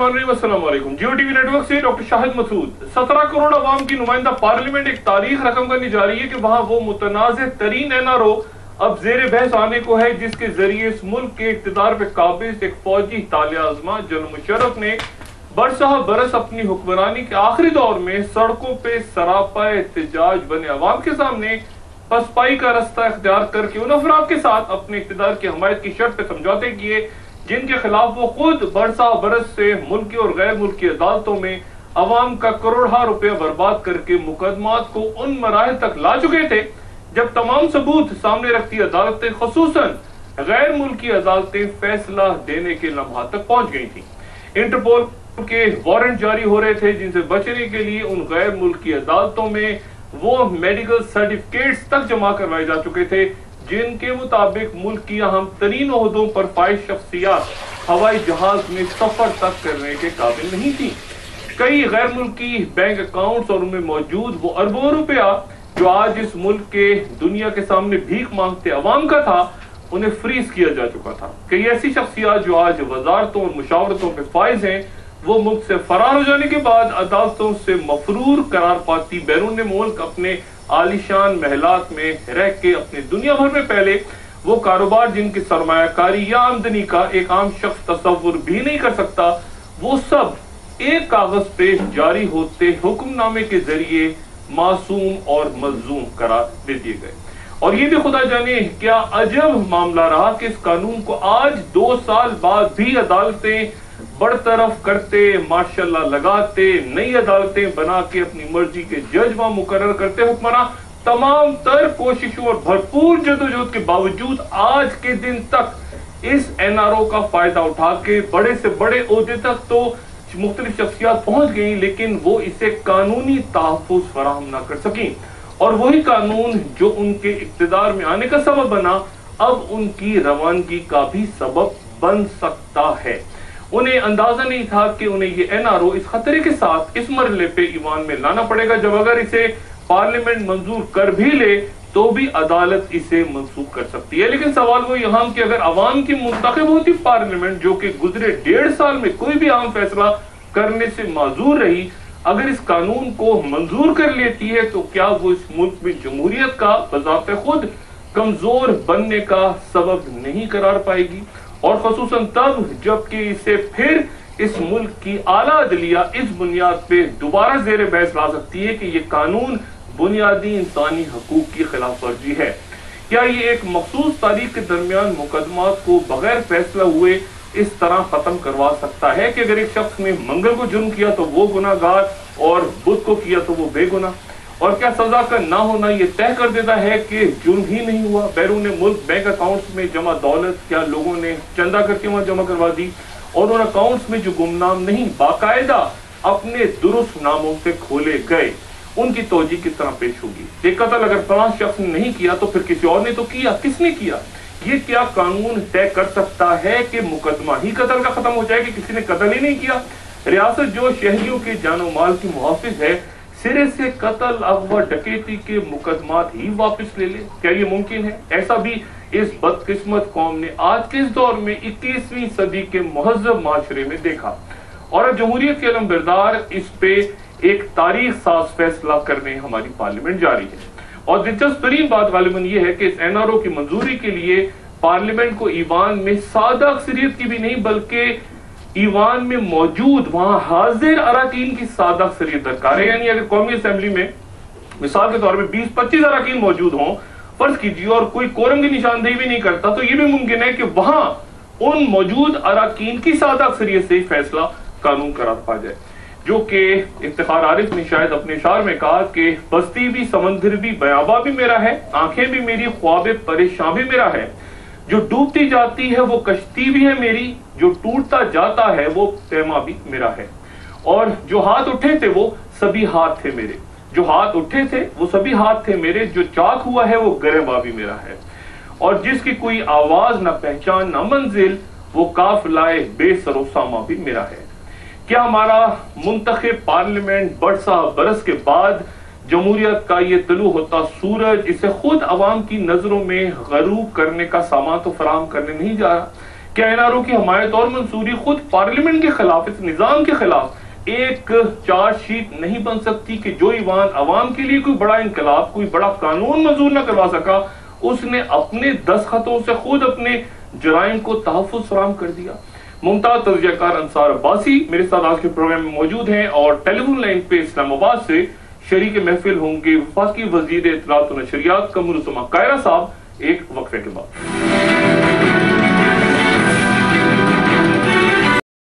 अस्सलाम वालेकुम। जियो TV network से डॉक्टर शाहिद मसूद। 17 करोड़ अवाम की नुमाइंदा पार्लियामेंट एक तारीख रकम करने जा रही है कि वहां वो मुतनाज़ तरीन एनआरओ अब जेर बहस आने को है, जिसके जरिए इस मुल्क के इक़्तिदार पे काबिज एक फौजी ताले आज़मा जनरल मुशर्रफ ने बरसह बरस अपनी हुक्मरानी के आखिरी दौर में सड़कों पे सरापा एहतजाज बने अवाम के सामने पसपाई का रास्ता इख्तियार करके उन अफराद के साथ अपने इक़्तिदार की हमायत की शर्त पे समझौते किए जिनके खिलाफ वो खुद बरसा बरस से मुल्की और गैर मुल्की अदालतों में अवाम का करोड़ों रुपया बर्बाद करके मुकदमात को उन मराहल तक ला चुके थे जब तमाम सबूत सामने रखती अदालतें, खुसूसन गैर मुल्की अदालतें फैसला देने के लम्हा तक पहुंच गई थी। इंटरपोल के वारंट जारी हो रहे थे जिनसे बचने के लिए उन गैर मुल्की अदालतों में वो मेडिकल सर्टिफिकेट्स तक जमा करवाए जा चुके थे जिनके मुताबिक मुल्क की अहम तरीन ओहदों पर फाइज शख्सियात हवाई जहाज में सफर तक करने के काबिल नहीं थी। कई गैर मुल्की बैंक अकाउंट्स और उनमें मौजूद वो अरबों रुपया जो आज इस मुल्क के दुनिया के सामने भीख मांगते अवाम का था, उन्हें फ्रीज किया जा चुका था। कई ऐसी शख्सियात जो आज वजारतों और मुशावरतों पे फाइज हैं, वो मुल्क से फरार हो जाने के बाद अदालतों से मफरूर करार पाती बैरून मुल्क अपने आलिशान महलात में रह के अपने दुनिया भर में पहले वो कारोबार जिनकी सरमायाकारी या आमदनी का एक आम शख्स तस्वुर भी नहीं कर सकता, वो सब एक कागज पे जारी होते हुक्मनामे के जरिए मासूम और मजलूम करार दे दिए गए। और ये भी खुदा जाने क्या अजब मामला रहा कि इस कानून को आज 2 साल बाद भी अदालतें बरतरफ करते, माशाल्लाह लगाते, नई अदालतें बना के अपनी मर्जी के जज वहां मुकर्रर करते हुक्मरान तमाम तर कोशिशों और भरपूर जदोजहद के बावजूद आज के दिन तक इस एनआरओ का फायदा उठा के बड़े से बड़े ओहदे तक तो मुख्तलिफ शख्सियात पहुंच गई, लेकिन वो इसे कानूनी तहफ्फुज़ फराहम ना कर सकी। और वही कानून जो उनके इक़्तिदार में आने का सबब बना, अब उनकी रवानगी का भी सबब बन सकता है। उन्हें अंदाजा नहीं था कि उन्हें ये एनआरओ इस खतरे के साथ इस मरहले पे ईवान में लाना पड़ेगा जब अगर इसे पार्लियामेंट मंजूर कर भी ले तो भी अदालत इसे मंसूख कर सकती है। लेकिन सवाल वो यहाँ कि अगर अवाम की मुंतखब होती पार्लियामेंट जो कि गुजरे 1.5 साल में कोई भी अहम फैसला करने से माजूर रही, अगर इस कानून को मंजूर कर लेती है तो क्या वो इस मुल्क में जमहूरियत का बजाते खुद कमजोर बनने का सबब नहीं करार पाएगी? और खसूसन तब जबकि इसे फिर इस मुल्क की आला अदलिया इस बुनियाद पे दोबारा जेर बहस ला सकती है कि ये कानून बुनियादी इंसानी हकूक की खिलाफ वर्जी है। क्या ये एक मखसूस तारीख के दरमियान मुकदमात को बगैर फैसला हुए इस तरह खत्म करवा सकता है कि अगर एक शख्स ने मंगल को जुर्म किया तो वो गुनाहगार और बुध को किया तो वो बेगुनाह? और क्या सजा का ना होना ये तय कर देता है कि जुर्म ही नहीं हुआ? बैरून मुल्क बैंक अकाउंट्स में जमा दौलत क्या लोगों ने चंदा करके वहां जमा करवा दी और उन अकाउंट्स में जो गुमनाम नहीं बाकायदा अपने दुरुस्त नामों से खोले गए, उनकी तोजी किस तरह पेश होगी? एक कत्ल अगर फलां शख्स ने नहीं किया तो फिर किसी और ने तो किया, किसने किया? ये क्या कानून तय कर सकता है कि मुकदमा ही कत्ल का खत्म हो जाए कि किसी ने कत्ल ही नहीं किया? रियासत जो शहरियों के जानो माल की मुहाफिज है, सिरे से कत्ल, अगवा, डकैती के मुकदमात ही वापस ले ले? क्या ये मुमकिन है? ऐसा भी इस बदकिस्मत कौम ने आज के इस दौर में 21वीं सदी के मुहज़्ज़ब माशरे में देखा। और जमहूरियत के अलमबरदार इस पे एक तारीख साज फैसला करने हमारी पार्लियामेंट जारी है। और दिलचस्प तरीन बात गालिबन ये है कि इस एनआरओ की मंजूरी के लिए पार्लियामेंट को ईवान में सादा अक्सरियत की भी नहीं बल्कि ईवान में मौजूद वहां हाजिर अराकीन की सादा अक्सरियत दरकार है। यानी अगर कौमी असेंबली में मिसाल के तौर पर 20-25 अराकीन मौजूद हों, फर्ज कीजिए, और कोई कोरम की निशानदेही भी नहीं करता, तो ये भी मुमकिन है कि वहां उन मौजूद अराकीन की सादा अक्सरियत से फैसला कानून करार पा जाए। जो कि इफ्तिखार आरिफ ने शायद अपने शार में कहा कि बस्ती भी, समंदर भी, बयाबा भी मेरा है, आंखें भी मेरी, ख्वाबे परेशान भी मेरा है, जो डूबती जाती है वो कश्ती भी है मेरी, जो टूटता जाता है वो पैमा भी मेरा है, और जो हाथ उठे थे वो सभी हाथ थे मेरे, जो हाथ उठे थे वो सभी हाथ थे मेरे, जो चाक हुआ है वो गरेबा भी मेरा है, और जिसकी कोई आवाज न पहचान न मंजिल, वो काफिलाए बेसरो सामा भी मेरा है। क्या हमारा मुंतखब पार्लियामेंट बरसा बरस के बाद जमहूरियत का ये तलू होता सूरज इसे खुद अवाम की नजरों में गरूब करने का सामान तो फराहम करने नहीं जा रहा? کہ این آر او کی حمایت اور منصوری خود پارلیمنٹ کے خلاف، اس نظام کے خلاف ایک چارج شیٹ نہیں بن سکتی کہ جو ایوان عوام کے لیے کوئی بڑا انقلاب، کوئی بڑا قانون منظور نہ کروا سکا، اس نے اپنے دستخطوں سے خود اپنے جرائم کو تحفظ فراہم کر دیا۔ ممتاز تجزیہ کار انصار عباسی میرے ساتھ آج کے پروگرام میں موجود ہیں، اور ٹیلی فون لائن پہ اسلام آباد سے شریک محفل ہوں گے وفاقی وزیر اطلاعات و نشریات قمر الزمان کائرہ صاحب ایک وقفے کے بعد۔